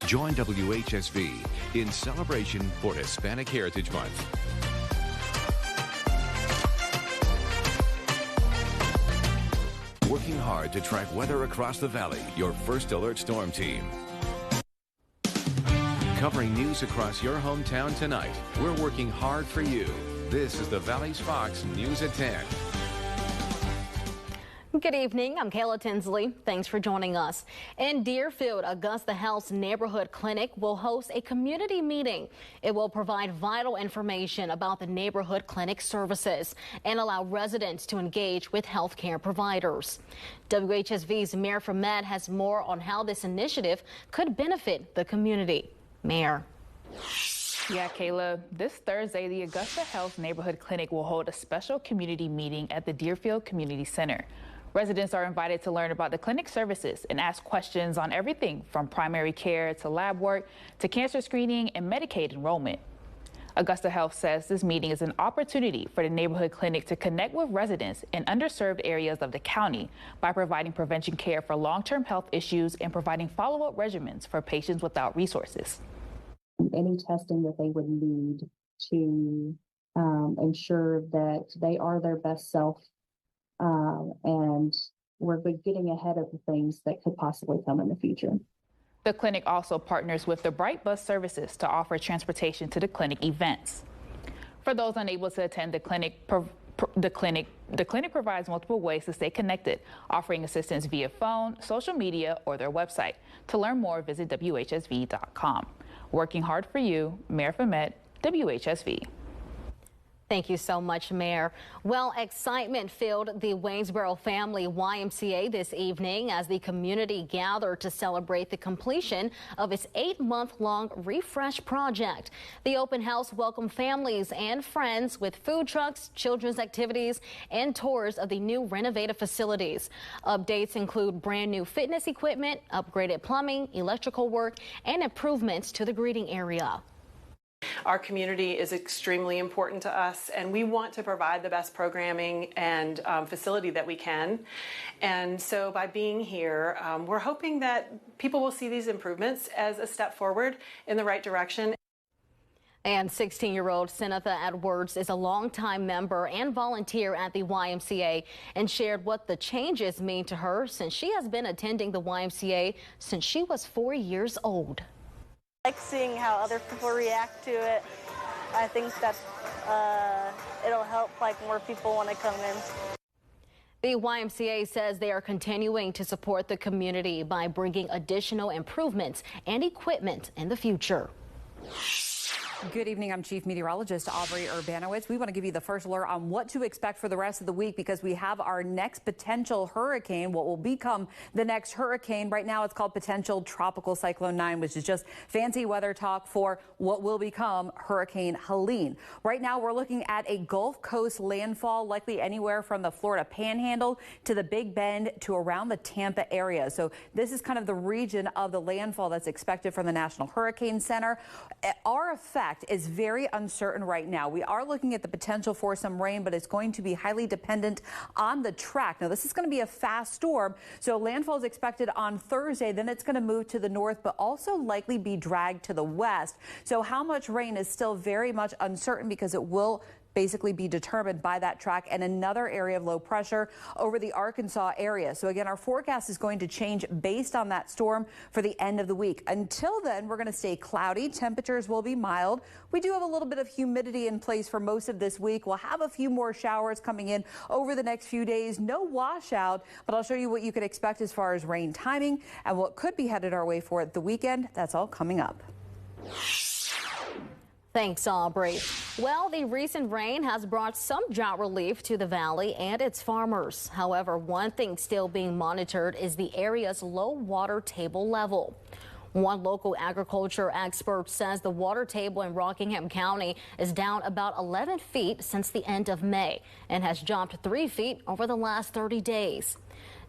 Join WHSV in celebration for Hispanic Heritage Month. Working hard to track weather across the valley, your first alert storm team. Covering news across your hometown tonight, we're working hard for you. This is the Valley's Fox News at 10. Good evening. I'm Kayla Tinsley. Thanks for joining us. In Deerfield, Augusta Health's Neighborhood Clinic will host a community meeting. It will provide vital information about the neighborhood clinic services and allow residents to engage with healthcare providers. WHSV's Mayor Met has more on how this initiative could benefit the community. Mayor. Yeah, Kayla, this Thursday, the Augusta Health Neighborhood Clinic will hold a special community meeting at the Deerfield Community Center. Residents are invited to learn about the clinic services and ask questions on everything from primary care to lab work to cancer screening and Medicaid enrollment. Augusta Health says this meeting is an opportunity for the neighborhood clinic to connect with residents in underserved areas of the county by providing prevention care for long-term health issues and providing follow-up regimens for patients without resources. Any testing that they would need to ensure that they are their best self, and we're getting ahead of the things that could possibly come in the future. The clinic also partners with the Bright Bus services to offer transportation to the clinic events. For those unable to attend the clinic, the clinic provides multiple ways to stay connected, offering assistance via phone, social media, or their website. To learn more, visit WHSV.com. Working hard for you, Mayor Met, WHSV. Thank you so much, Mayor. Well, excitement filled the Waynesboro Family YMCA this evening as the community gathered to celebrate the completion of its 8-month-long refresh project. The open house welcomed families and friends with food trucks, children's activities, and tours of the new renovated facilities. Updates include brand new fitness equipment, upgraded plumbing, electrical work, and improvements to the greeting area. Our community is extremely important to us, and we want to provide the best programming and facility that we can. And so by being here, we're hoping that people will see these improvements as a step forward in the right direction. And 16-year-old Senatha Edwards is a longtime member and volunteer at the YMCA and shared what the changes mean to her since she has been attending the YMCA since she was 4 years old. I like seeing how other people react to it. I think that it'll help more people want to come in. The YMCA says they are continuing to support the community by bringing additional improvements and equipment in the future. Good evening. I'm Chief Meteorologist Aubrey Urbanowicz. We want to give you the first alert on what to expect for the rest of the week because we have our next potential hurricane, what will become the next hurricane. Right now it's called Potential Tropical Cyclone 9, which is just fancy weather talk for what will become Hurricane Helene. Right now we're looking at a Gulf Coast landfall, likely anywhere from the Florida Panhandle to the Big Bend to around the Tampa area. So this is kind of the region of the landfall that's expected from the National Hurricane Center. Our effect is very uncertain right now. We are looking at the potential for some rain, but it's going to be highly dependent on the track. Now, this is going to be a fast storm, so landfall is expected on Thursday. Then it's going to move to the north, but also likely be dragged to the west. So how much rain is still very much uncertain because it will basically be determined by that track and another area of low pressure over the Arkansas area. So again, our forecast is going to change based on that storm for the end of the week. Until then, we're going to stay cloudy. Temperatures will be mild. We do have a little bit of humidity in place for most of this week. We'll have a few more showers coming in over the next few days. No washout, but I'll show you what you could expect as far as rain timing and what could be headed our way for the weekend. That's all coming up. Thanks, Aubrey. Well, the recent rain has brought some drought relief to the valley and its farmers. However, one thing still being monitored is the area's low water table level. One local agriculture expert says the water table in Rockingham County is down about 11 feet since the end of May and has jumped 3 feet over the last 30 days.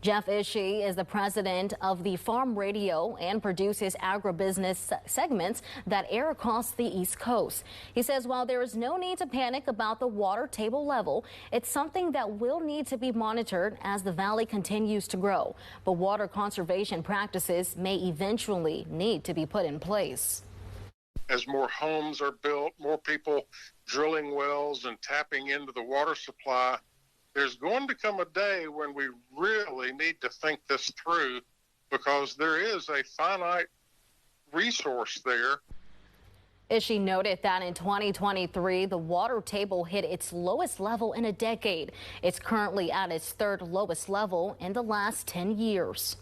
Jeff Ishii is the president of the Farm Radio and produces agribusiness segments that air across the East Coast. He says while there is no need to panic about the water table level, it's something that will need to be monitored as the valley continues to grow. But water conservation practices may eventually need to be put in place. As more homes are built, more people drilling wells and tapping into the water supply, there's going to come a day when we really need to think this through, because there is a finite resource there. Ishii noted that in 2023, the water table hit its lowest level in a decade. It's currently at its third lowest level in the last 10 years.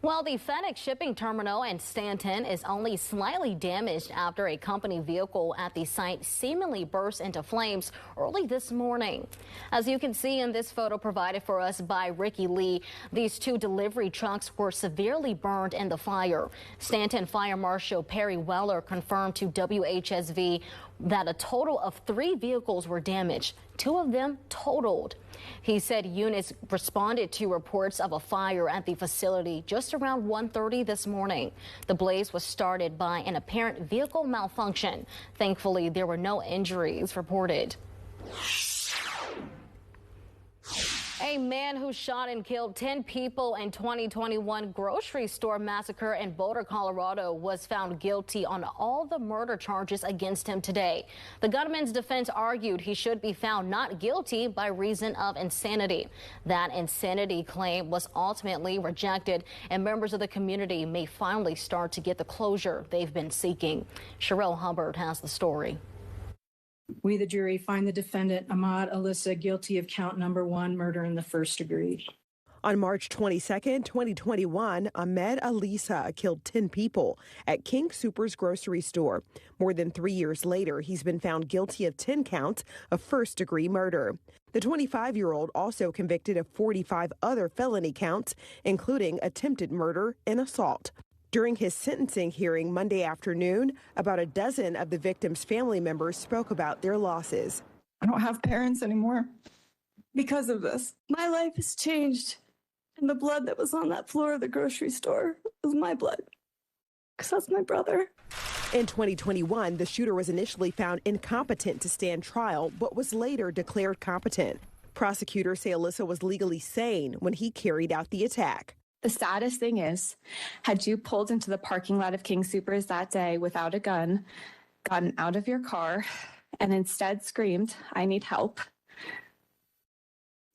Well, the FedEx shipping terminal in Stanton is only slightly damaged after a company vehicle at the site seemingly burst into flames early this morning. As you can see in this photo provided for us by Ricky Lee, these two delivery trucks were severely burned in the fire. Stanton Fire Marshal Perry Weller confirmed to WHSV that a total of 3 vehicles were damaged, 2 of them totaled. He said units responded to reports of a fire at the facility just around 1:30 this morning. The blaze was started by an apparent vehicle malfunction. Thankfully, there were no injuries reported. A man who shot and killed 10 people in 2021 grocery store massacre in Boulder, Colorado was found guilty on all the murder charges against him today. The gunman's defense argued he should be found not guilty by reason of insanity. That insanity claim was ultimately rejected, and members of the community may finally start to get the closure they've been seeking. Sherelle Hubbard has the story. We, the jury, find the defendant, Ahmad Alyssa, guilty of count number 1, murder in the first degree. On March 22, 2021, Ahmed Alyssa killed 10 people at King Soopers grocery store. More than 3 years later, he's been found guilty of 10 counts of first-degree murder. The 25-year-old also convicted of 45 other felony counts, including attempted murder and assault. During his sentencing hearing Monday afternoon, about a dozen of the victims' family members spoke about their losses. I don't have parents anymore because of this. My life has changed, and the blood that was on that floor of the grocery store was my blood, because that's my brother. In 2021, the shooter was initially found incompetent to stand trial, but was later declared competent. Prosecutors say Alyssa was legally sane when he carried out the attack. The saddest thing is, had you pulled into the parking lot of King Soopers that day without a gun, gotten out of your car, and instead screamed, "I need help,"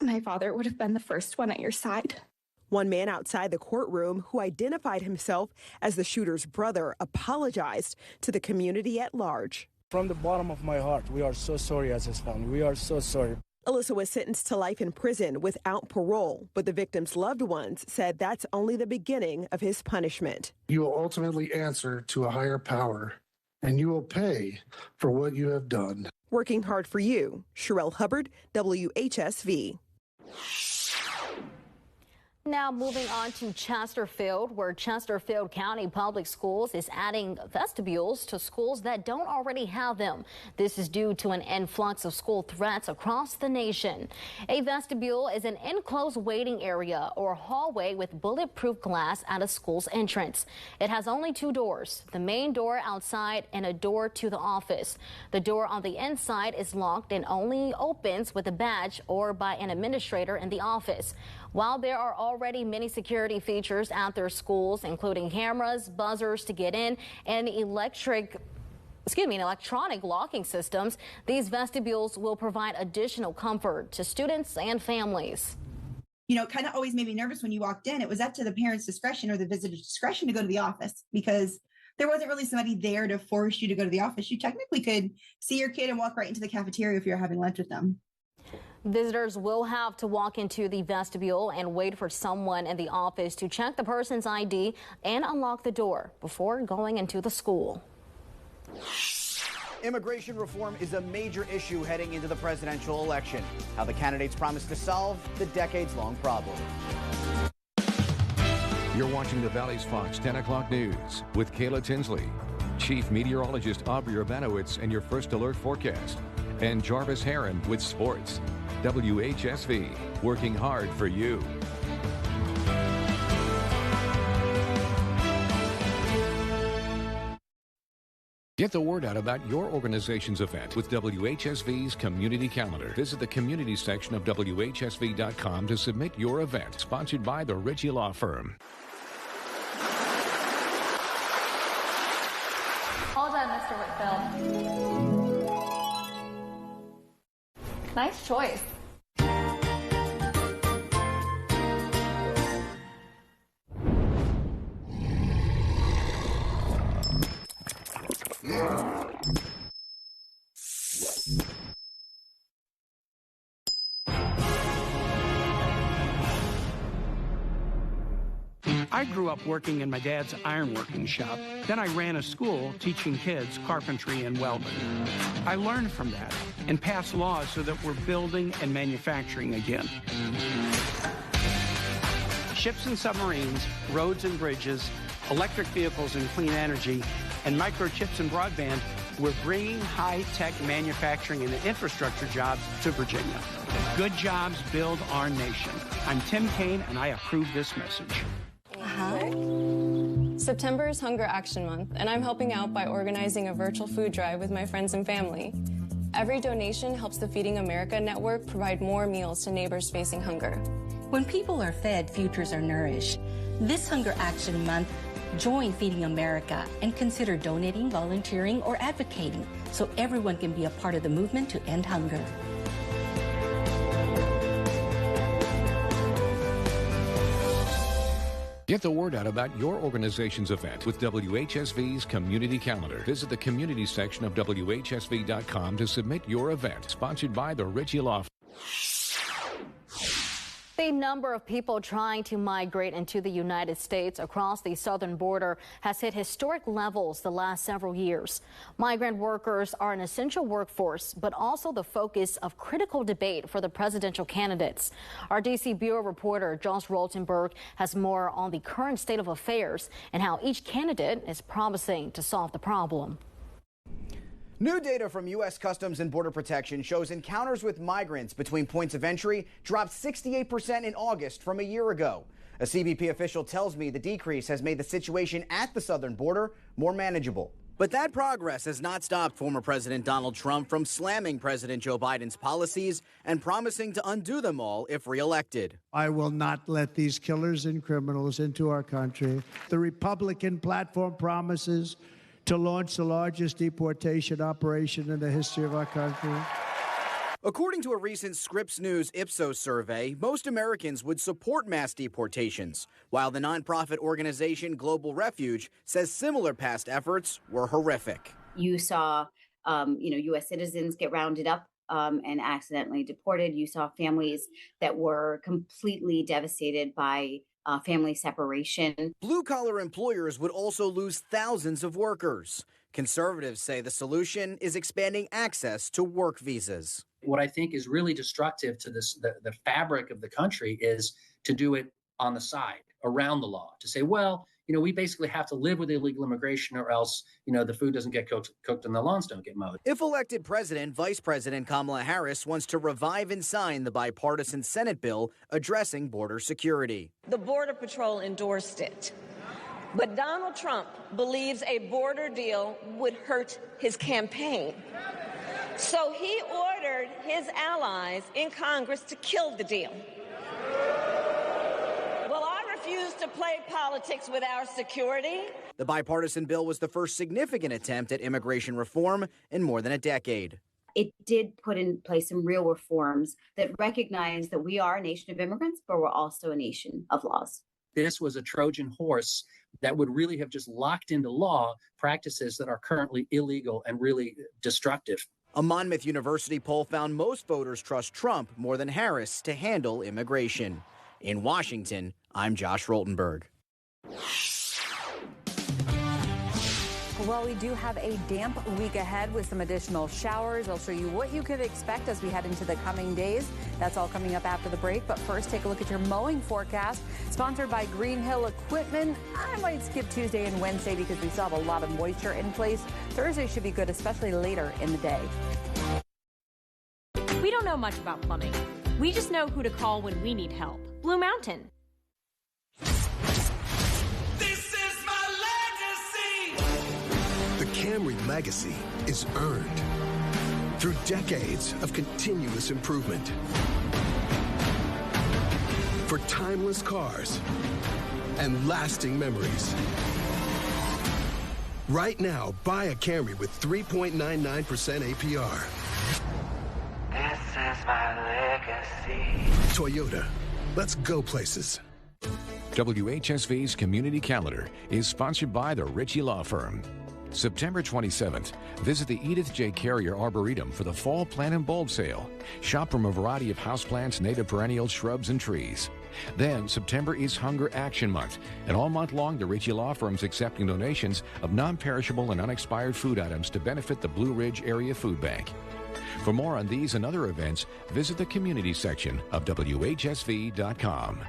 my father would have been the first one at your side. One man outside the courtroom, who identified himself as the shooter's brother, apologized to the community at large. From the bottom of my heart, we are so sorry as his family. We are so sorry. Alyssa was sentenced to life in prison without parole, but the victim's loved ones said that's only the beginning of his punishment. You will ultimately answer to a higher power, and you will pay for what you have done. Working hard for you, Sherelle Hubbard, WHSV. Now moving on to Chesterfield, where Chesterfield County Public Schools is adding vestibules to schools that don't already have them. This is due to an influx of school threats across the nation. A vestibule is an enclosed waiting area or hallway with bulletproof glass at a school's entrance. It has only 2 doors, the main door outside and a door to the office. The door on the inside is locked and only opens with a badge or by an administrator in the office. While there are already many security features at their schools, including cameras, buzzers to get in, and electronic locking systems, these vestibules will provide additional comfort to students and families. You know, it kind of always made me nervous when you walked in. It was up to the parent's discretion or the visitor's discretion to go to the office, because there wasn't really somebody there to force you to go to the office. You technically could see your kid and walk right into the cafeteria if you're having lunch with them. Visitors will have to walk into the vestibule and wait for someone in the office to check the person's ID and unlock the door before going into the school. Immigration reform is a major issue heading into the presidential election. How the candidates promise to solve the decades-long problem. You're watching the Valley's Fox 10 o'clock news with Kayla Tinsley, Chief Meteorologist Aubrey Urbanowicz, and your first alert forecast, and Jarvis Heron with sports. WHSV, working hard for you. Get the word out about your organization's event with WHSV's Community Calendar. Visit the community section of WHSV.com to submit your event. Sponsored by the Ritchie Law Firm. All done, Mr. Whitfield. Nice choice. I grew up working in my dad's ironworking shop. Then I ran a school teaching kids carpentry and welding. I learned from that and passed laws so that we're building and manufacturing again. Ships and submarines, roads and bridges, electric vehicles and clean energy, and microchips and broadband, we're bringing high-tech manufacturing and infrastructure jobs to Virginia. Good jobs build our nation. I'm Tim Kaine, and I approve this message. September is Hunger Action Month, and I'm helping out by organizing a virtual food drive with my friends and family. Every donation helps the Feeding America Network provide more meals to neighbors facing hunger. When people are fed, futures are nourished. This Hunger Action Month, join Feeding America and consider donating, volunteering, or advocating so everyone can be a part of the movement to end hunger. Get the word out about your organization's event with WHSV's Community Calendar. Visit the community section of WHSV.com to submit your event. Sponsored by the Ritchie Law Firm. The number of people trying to migrate into the United States across the southern border has hit historic levels the last several years. Migrant workers are an essential workforce, but also the focus of critical debate for the presidential candidates. Our D.C. Bureau reporter Josh Roltenberg has more on the current state of affairs and how each candidate is promising to solve the problem. New data from U.S. Customs and Border Protection shows encounters with migrants between points of entry dropped 68% in August from a year ago. A CBP official tells me the decrease has made the situation at the southern border more manageable. But that progress has not stopped former President Donald Trump from slamming President Joe Biden's policies and promising to undo them all if reelected. I will not let these killers and criminals into our country. The Republican platform promises to launch the largest deportation operation in the history of our country. According to a recent Scripps News Ipsos survey, most Americans would support mass deportations, while the nonprofit organization Global Refuge says similar past efforts were horrific. You saw, U.S. citizens get rounded up and accidentally deported. You saw families that were completely devastated by family separation. Blue-collar employers would also lose thousands of workers. Conservatives say the solution is expanding access to work visas. What I think is really destructive to the fabric of the country is to do it on the side, around the law, to say, well, we basically have to live with illegal immigration or else, the food doesn't get cooked and the lawns don't get mowed. If elected president, Vice President Kamala Harris wants to revive and sign the bipartisan Senate bill addressing border security. The Border Patrol endorsed it, but Donald Trump believes a border deal would hurt his campaign. So he ordered his allies in Congress to kill the deal. Refuse to play politics with our security. The bipartisan bill was the first significant attempt at immigration reform in more than a decade. It did put in place some real reforms that recognize that we are a nation of immigrants, but we're also a nation of laws. This was a Trojan horse that would really have just locked into law practices that are currently illegal and really destructive. A Monmouth University poll found most voters trust Trump more than Harris to handle immigration. In Washington, I'm Josh Roltenberg. Well, we do have a damp week ahead with some additional showers. I'll show you what you could expect as we head into the coming days. That's all coming up after the break. But first, take a look at your mowing forecast, sponsored by Green Hill Equipment. I might skip Tuesday and Wednesday because we still have a lot of moisture in place. Thursday should be good, especially later in the day. We don't know much about plumbing. We just know who to call when we need help. Blue Mountain. Camry legacy is earned through decades of continuous improvement. For timeless cars and lasting memories. Right now, buy a Camry with 3.99% APR. This is my legacy. Toyota, let's go places. WHSV's Community Calendar is sponsored by the Ritchie Law Firm. September 27th, visit the Edith J. Carrier Arboretum for the Fall Plant and Bulb Sale. Shop from a variety of houseplants, native perennials, shrubs, and trees. Then, September is Hunger Action Month, and all month long, the Ritchie Law Firm's accepting donations of non-perishable and unexpired food items to benefit the Blue Ridge Area Food Bank. For more on these and other events, visit the community section of WHSV.com.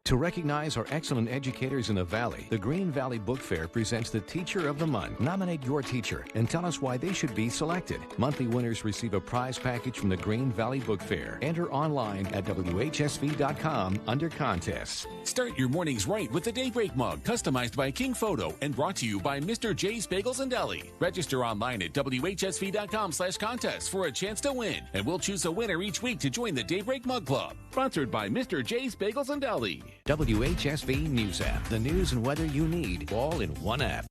To recognize our excellent educators in the Valley, the Green Valley Book Fair presents the Teacher of the Month. Nominate your teacher and tell us why they should be selected. Monthly winners receive a prize package from the Green Valley Book Fair. Enter online at WHSV.com under contests. Start your mornings right with the Daybreak Mug, customized by King Photo and brought to you by Mr. J's Bagels and Deli. Register online at WHSV.com/contest for a chance to win, and we'll choose a winner each week to join the Daybreak Mug Club. Sponsored by Mr. J's Bagels and Deli. WHSV News App. The news and weather you need, all in one app.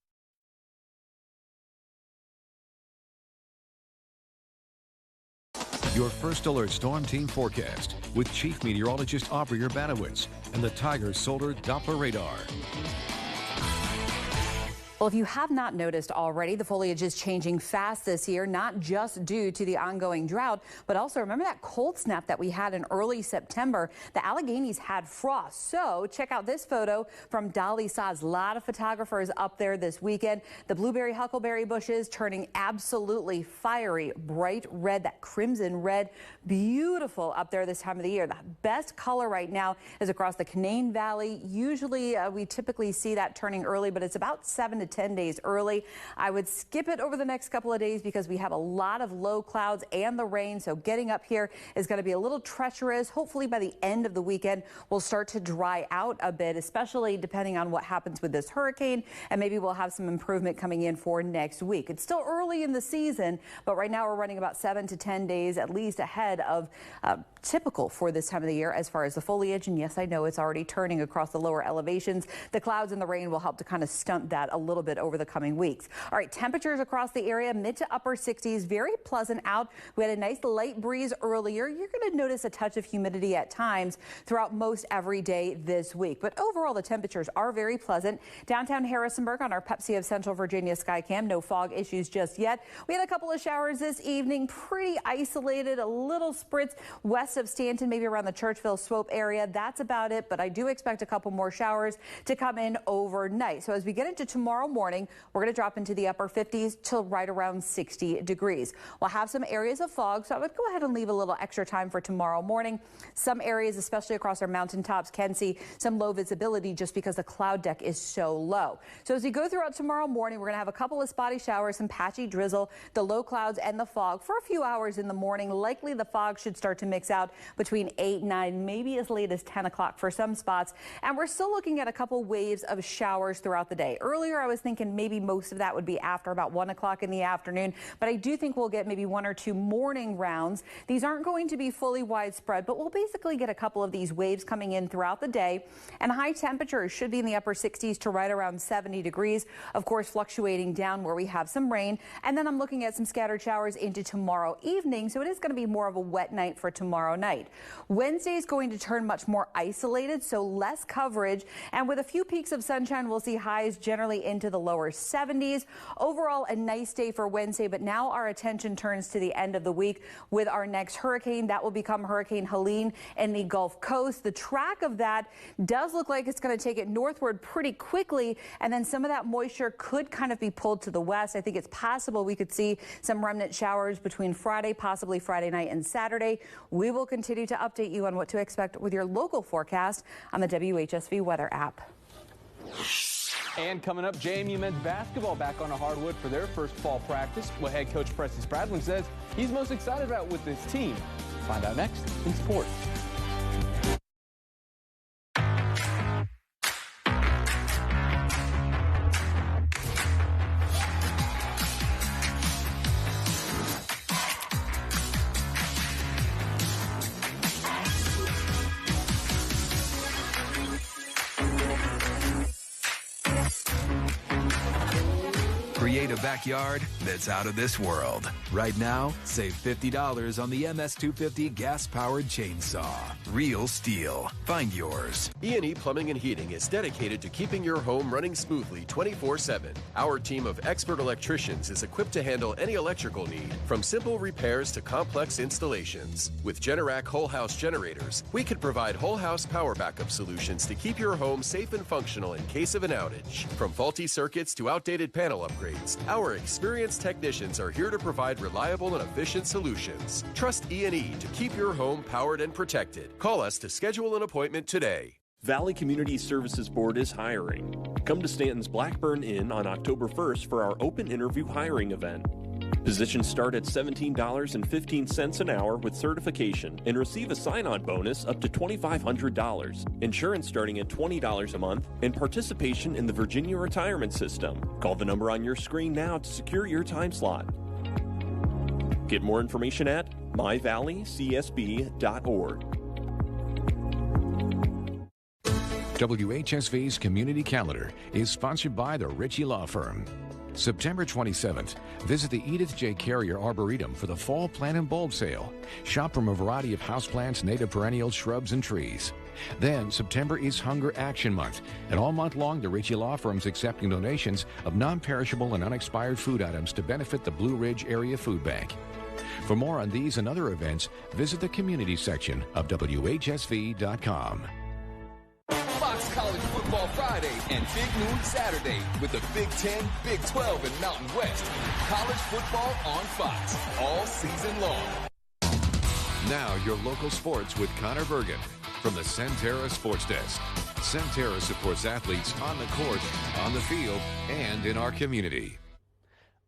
Your First Alert Storm Team forecast with Chief Meteorologist Aubrey Urbanowicz and the Tiger Solar Doppler Radar. Well, if you have not noticed already, the foliage is changing fast this year, not just due to the ongoing drought, but also remember that cold snap that we had in early September. The Alleghenies had frost. So check out this photo from Dolly Saws. A lot of photographers up there this weekend. The blueberry huckleberry bushes turning absolutely fiery, bright red, that crimson red. Beautiful up there this time of the year. The best color right now is across the Canaan Valley. Usually we typically see that turning early, but it's about 7 to 10 days early. I would skip it over the next couple of days because we have a lot of low clouds and the rain, so getting up here is going to be a little treacherous. Hopefully by the end of the weekend we'll start to dry out a bit, especially depending on what happens with this hurricane, and maybe we'll have some improvement coming in for next week. It's still early in the season, but right now we're running about 7 to 10 days at least ahead of typical for this time of the year as far as the foliage. And yes, I know it's already turning across the lower elevations. The clouds and the rain will help to kind of stunt that a little bit over the coming weeks. All right, temperatures across the area, mid to upper 60s, very pleasant out. We had a nice light breeze earlier. You're going to notice a touch of humidity at times throughout most every day this week. But overall, the temperatures are very pleasant. Downtown Harrisonburg on our Pepsi of Central Virginia Skycam, no fog issues just yet. We had a couple of showers this evening, pretty isolated, a little spritz west of Stanton, maybe around the Churchville Swope area. That's about it, but I do expect a couple more showers to come in overnight. So as we get into tomorrow morning, we're going to drop into the upper 50s till right around 60 degrees. We'll have some areas of fog, so I would go ahead and leave a little extra time for tomorrow morning. Some areas, especially across our mountaintops, can see some low visibility just because the cloud deck is so low. So as we go throughout tomorrow morning, we're going to have a couple of spotty showers, some patchy drizzle, the low clouds and the fog for a few hours in the morning. Likely the fog should start to mix out between 8, 9, maybe as late as 10 o'clock for some spots. And we're still looking at a couple waves of showers throughout the day. Earlier, I was thinking maybe most of that would be after about 1 o'clock in the afternoon, but I do think we'll get maybe 1 or 2 morning rounds. These aren't going to be fully widespread, but we'll basically get a couple of these waves coming in throughout the day. And high temperatures should be in the upper 60s to right around 70 degrees. Of course, fluctuating down where we have some rain. And then I'm looking at some scattered showers into tomorrow evening. So it is going to be more of a wet night for tomorrow night. Wednesday is going to turn much more isolated, so less coverage. And with a few peaks of sunshine, we'll see highs generally into the lower 70s. Overall, a nice day for Wednesday, but now our attention turns to the end of the week with our next hurricane. That will become Hurricane Helene in the Gulf Coast. The track of that does look like it's going to take it northward pretty quickly, and then some of that moisture could kind of be pulled to the west. I think it's possible we could see some remnant showers between Friday, possibly Friday night and Saturday. We will continue to update you on what to expect with your local forecast on the WHSV weather app. And coming up, JMU men's basketball back on a hardwood for their first fall practice. What head coach Preston Spradlin says he's most excited about with this team. Find out next in sports. Create a backyard that's out of this world. Right now, save $50 on the MS250 gas-powered chainsaw. Real steel. Find yours. E&E Plumbing and Heating is dedicated to keeping your home running smoothly 24/7. Our team of expert electricians is equipped to handle any electrical need, from simple repairs to complex installations. With Generac whole house generators, we can provide whole house power backup solutions to keep your home safe and functional in case of an outage. From faulty circuits to outdated panel upgrades, our experienced technicians are here to provide reliable and efficient solutions. Trust E&E to keep your home powered and protected. Call us to schedule an appointment today. Valley Community Services Board is hiring. Come to Stanton's Blackburn Inn on October 1st for our open interview hiring event. Positions start at $17.15 an hour with certification and receive a sign-on bonus up to $2,500, insurance starting at $20 a month, and participation in the Virginia retirement system. Call the number on your screen now to secure your time slot. Get more information at myvalleycsb.org. WHSV's Community Calendar is sponsored by the Ritchie Law Firm. September 27th, visit the Edith J. Carrier Arboretum for the Fall Plant and Bulb Sale. Shop from a variety of houseplants, native perennials, shrubs, and trees. Then, September is Hunger Action Month, and all month long, the Ritchie Law Firm's accepting donations of non-perishable and unexpired food items to benefit the Blue Ridge Area Food Bank. For more on these and other events, visit the community section of WHSV.com. Fox College Football Friday and Big Noon Saturday with the Big 10, Big 12, and Mountain West. College football on Fox all season long. Now your local sports with Connor Burgan from the Centera Sports Desk. Centera supports athletes on the court, on the field, and in our community.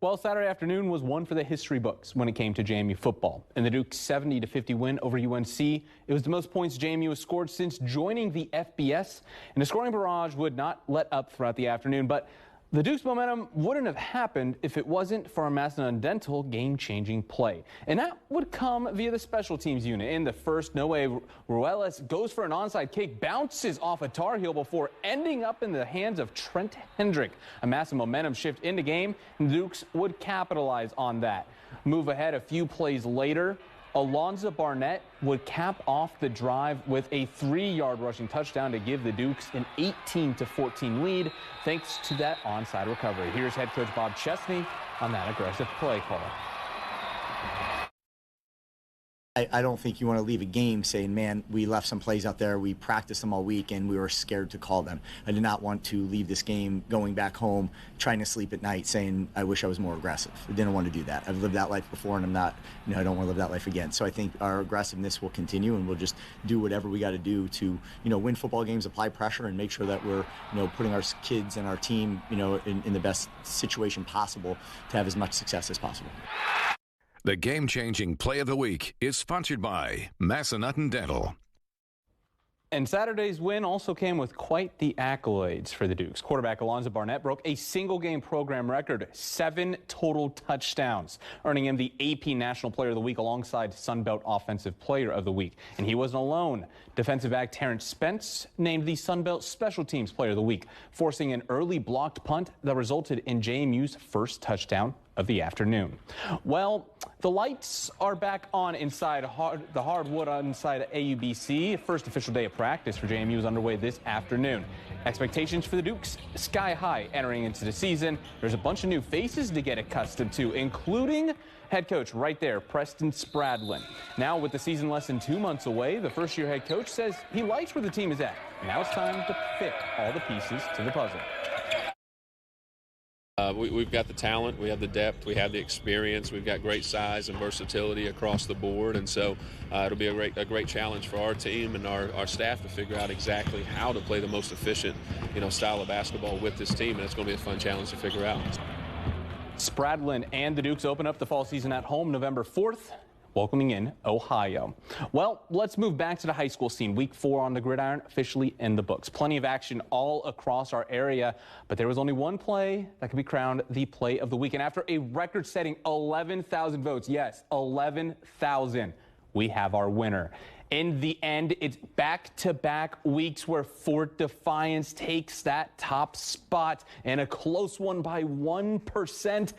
Well, Saturday afternoon was one for the history books when it came to JMU football. In the Duke's 70-50 win over UNC, it was the most points JMU has scored since joining the FBS, and the scoring barrage would not let up throughout the afternoon. But the Duke's momentum wouldn't have happened if it wasn't for a Macedon game-changing play. And that would come via the special teams unit. In the first, Noe Ruelas goes for an onside kick, bounces off a Tar Heel before ending up in the hands of Trent Hendrick. A massive momentum shift in the game, and the Dukes would capitalize on that. Move ahead a few plays later, Alonzo Barnett would cap off the drive with a 3-yard rushing touchdown to give the Dukes an 18-14 lead thanks to that onside recovery. Here's head coach Bob Chesney on that aggressive play call. I don't think you want to leave a game saying, man, we left some plays out there, we practiced them all week, and we were scared to call them. I did not want to leave this game going back home, trying to sleep at night, saying, I wish I was more aggressive. I didn't want to do that. I've lived that life before, and I don't want to live that life again. So I think our aggressiveness will continue, and we'll just do whatever we got to do to, win football games, apply pressure, and make sure that we're, putting our kids and our team, in the best situation possible to have as much success as possible. The game-changing play of the week is sponsored by Massanutten Dental. And Saturday's win also came with quite the accolades for the Dukes. Quarterback Alonzo Barnett broke a single-game program record, 7 total touchdowns, earning him the AP National Player of the Week alongside Sunbelt Offensive Player of the Week. And he wasn't alone. Defensive back Terrence Spence named the Sunbelt Special Teams Player of the Week, forcing an early blocked punt that resulted in JMU's first touchdown of the afternoon. Well, the lights are back on inside the hardwood inside AUBC. First official day of practice for JMU is underway this afternoon. Expectations for the Dukes sky high entering into the season. There's a bunch of new faces to get accustomed to, including head coach right there, Preston Spradlin. Now with the season less than 2 months away, the first-year head coach says he likes where the team is at. Now it's time to fit all the pieces to the puzzle. We've got the talent, we have the depth, we have the experience, we've got great size and versatility across the board, and so it'll be a great challenge for our team and our staff to figure out exactly how to play the most efficient, style of basketball with this team, and it's going to be a fun challenge to figure out. Spradlin and the Dukes open up the fall season at home November 4th. Welcoming in Ohio. Well, let's move back to the high school scene. Week 4 on the gridiron officially in the books. Plenty of action all across our area, but there was only one play that could be crowned the play of the week. And after a record-setting 11,000 votes, yes, 11,000, we have our winner. In the end, it's back-to-back weeks where Fort Defiance takes that top spot, and a close one by 1%.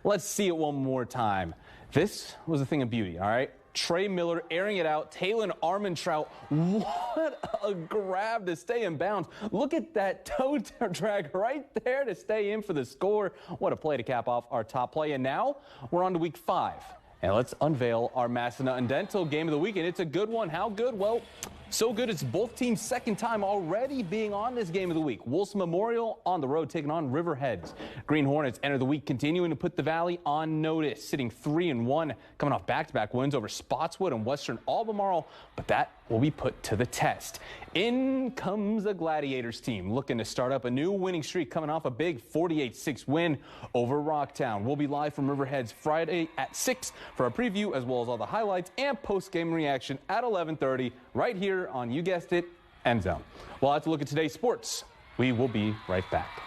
Let's see it one more time. This was a thing of beauty, all right? Trey Miller airing it out. Taylor Armentrout, what a grab to stay in bounds. Look at that toe drag right there to stay in for the score. What a play to cap off our top play. And now we're on to week 5. And let's unveil our Massanutten and Dental game of the week. And it's a good one. How good? Well, so good it's both teams' second time already being on this game of the week. Wolf's Memorial on the road taking on Riverheads. Green Hornets enter the week continuing to put the Valley on notice, sitting 3-1, coming off back-to-back wins over Spotswood and Western Albemarle, but that will be put to the test. In comes the Gladiators team, looking to start up a new winning streak, coming off a big 48-6 win over Rocktown. We'll be live from Riverheads Friday at 6 for a preview, as well as all the highlights and post-game reaction at 11:30 right here on, you guessed it, End Zone. We'll have to look at today's sports. We will be right back.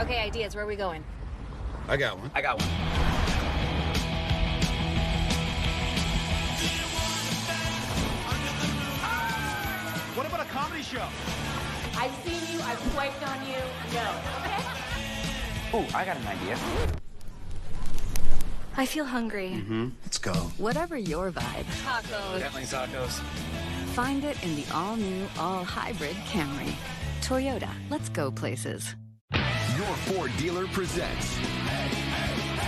Okay, ideas. Where are we going? I got one. What about a comedy show? I've seen you, I've swiped on you. No. Okay? Oh, I got an idea. I feel hungry. Let's go. Whatever your vibe. Tacos. Definitely tacos. Find it in the all-new, all-hybrid Camry. Toyota, let's go places. Your Ford dealer presents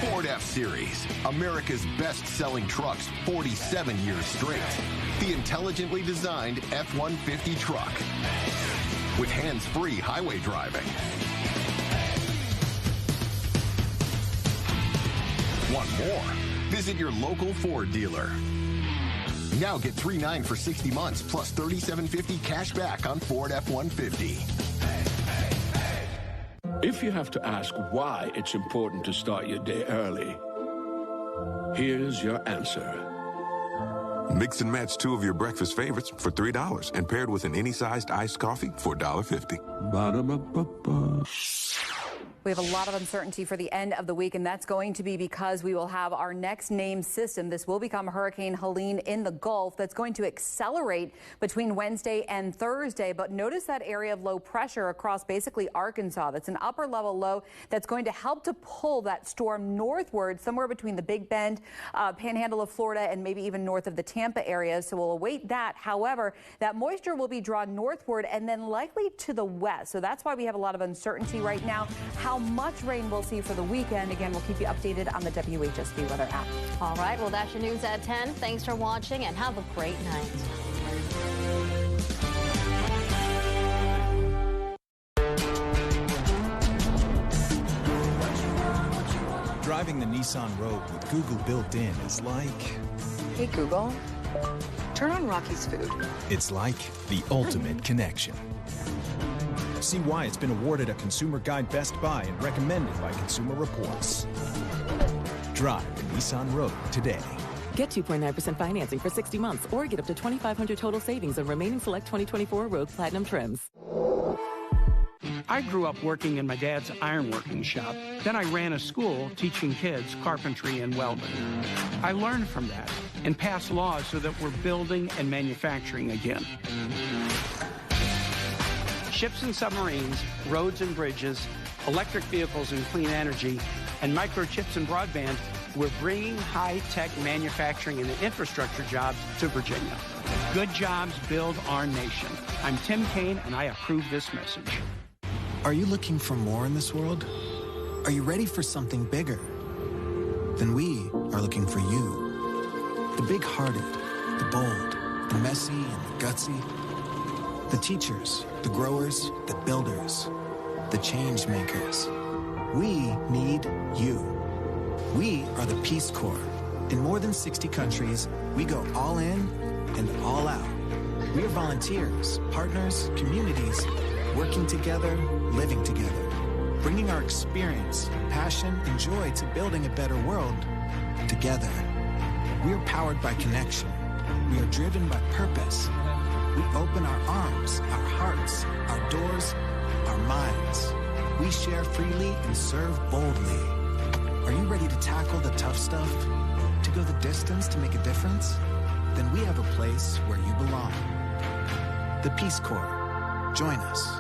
Ford F-Series, America's best-selling trucks 47 years straight. The intelligently designed F-150 truck with hands-free highway driving. Want more? Visit your local Ford dealer. Now get $3,900 for 60 months plus $3,750 cash back on Ford F-150. If you have to ask why it's important to start your day early, here's your answer. Mix and match 2 of your breakfast favorites for $3 and paired with an any-sized iced coffee for $1.50. Ba-da-ba-ba-ba. We have a lot of uncertainty for the end of the week, and that's going to be because we will have our next named system. This will become Hurricane Helene in the Gulf. That's going to accelerate between Wednesday and Thursday. But notice that area of low pressure across basically Arkansas. That's an upper level low that's going to help to pull that storm northward, somewhere between the Big Bend, panhandle of Florida, and maybe even north of the Tampa area. So we'll await that. However, that moisture will be drawn northward and then likely to the west. So that's why we have a lot of uncertainty right now. How much rain we'll see for the weekend. Again, we'll keep you updated on the WHSV weather app. All right, well, that's your news at 10. Thanks for watching and have a great night. Driving the Nissan Rogue with Google built in is like... Hey, Google, turn on Rocky's Food. It's like the ultimate connection. See why it's been awarded a Consumer Guide Best Buy and recommended by Consumer Reports. Drive the Nissan Rogue today. Get 2.9% financing for 60 months or get up to $2,500 total savings on remaining select 2024 Rogue Platinum trims. I grew up working in my dad's ironworking shop. Then I ran a school teaching kids carpentry and welding. I learned from that and passed laws so that we're building and manufacturing again. Ships and submarines, roads and bridges, electric vehicles and clean energy, and microchips and broadband, we're bringing high-tech manufacturing and infrastructure jobs to Virginia. Good jobs build our nation. I'm Tim Kaine, and I approve this message. Are you looking for more in this world? Are you ready for something bigger? Then we are looking for you. The big-hearted, the bold, the messy, and the gutsy. The teachers, the growers, the builders, the change makers. We need you. We are the Peace Corps. In more than 60 countries, we go all in and all out. We are volunteers, partners, communities, working together, living together, bringing our experience, passion, and joy to building a better world together. We are powered by connection. We are driven by purpose. We open our arms, our hearts, our doors, our minds. We share freely and serve boldly. Are you ready to tackle the tough stuff? To go the distance to make a difference? Then we have a place where you belong. The Peace Corps. Join us.